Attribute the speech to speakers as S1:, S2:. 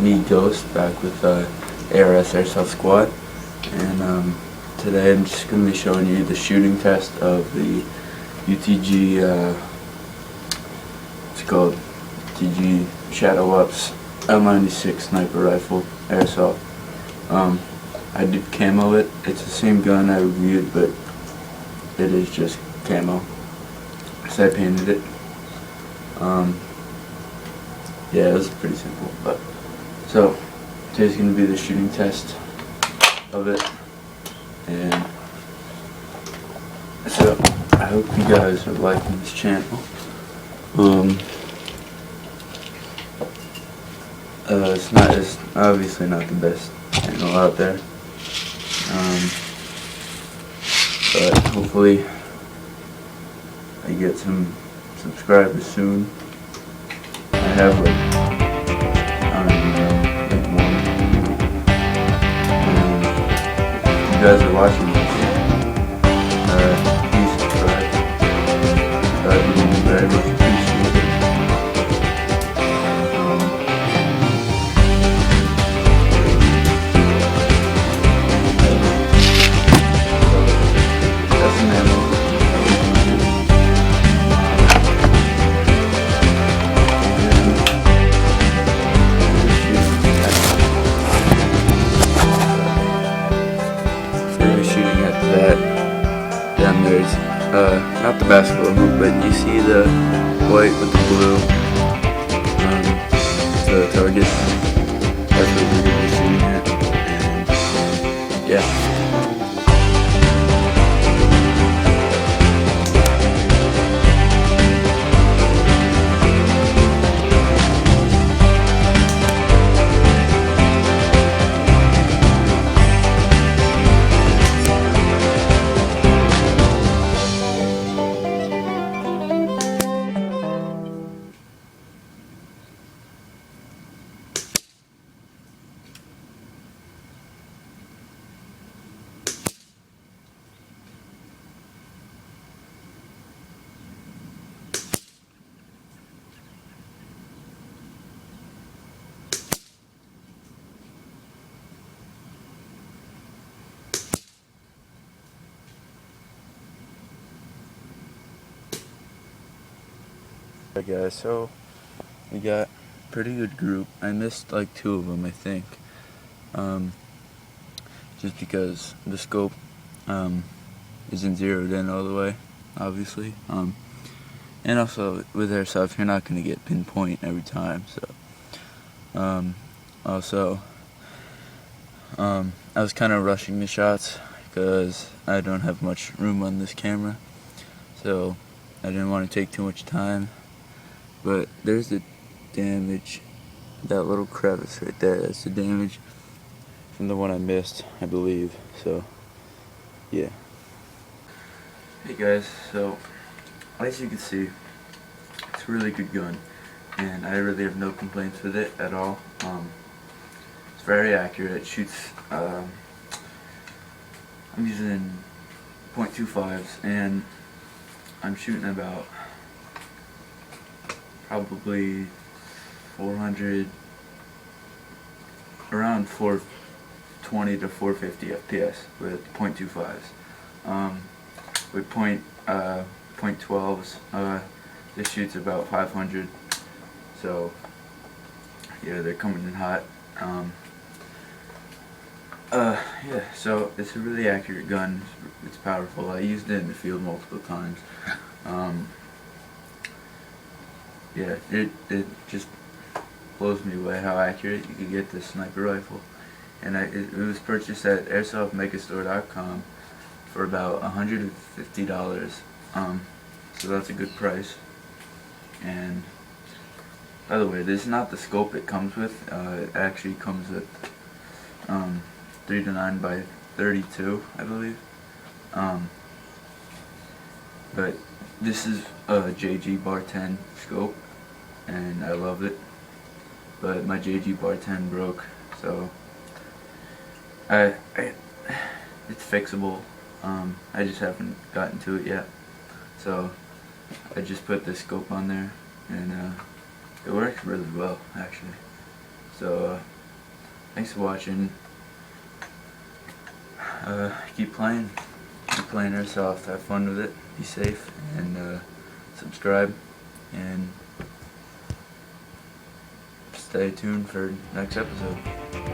S1: me, Ghost, back with ARS Airsoft Squad, and today I'm just going to be showing you the shooting test of the UTG, it's called UTG Shadow Ups L96 Sniper Rifle Airsoft. I did camo it. It's the same gun I reviewed, but it is just camo, so I painted it. Yeah, it was pretty simple, but so today's gonna be the shooting test of it, and so I hope you guys are liking this channel. It's obviously not the best channel out there, but hopefully I get some subscribers soon. I have like one. If you guys are watching this, please subscribe. That would be very much appreciated. That's an ammo. Then there's not the basketball hoop, but you see the white with the blue, the target. That's what we're going to be shooting at, and yeah. Alright guys, so we got a pretty good group. I missed like 2 of them, I think, just because the scope isn't zeroed in all the way, obviously, and also with Airsoft you're not going to get pinpoint every time, so also I was kind of rushing the shots because I don't have much room on this camera, so I didn't want to take too much time. But there's the damage, that little crevice right there, that's the damage from the one I missed, I believe, so yeah. Hey guys, so as you can see, it's a really good gun, and I really have no complaints with it at all. It's very accurate. It shoots, I'm using .25s, and I'm shooting about probably 400, around 420 to 450 FPS with .25s. With .12s, this shoots about 500. So yeah, they're coming in hot. Yeah, so it's a really accurate gun. It's powerful. I used it in the field multiple times. Yeah, it just blows me away how accurate you can get this sniper rifle. And it was purchased at airsoftmegastore.com for about $150. So that's a good price. And by the way, this is not the scope it comes with. It actually comes with 3 to 9 by 32, I believe. But this is a JG Bar 10 scope, and I love it. But my JG Bar 10 broke, so it's fixable. I just haven't gotten to it yet. So I just put this scope on there, and it works really well, actually. So thanks for watching. Keep playing Airsoft. Have fun with it. Be safe, and subscribe, and stay tuned for next episode.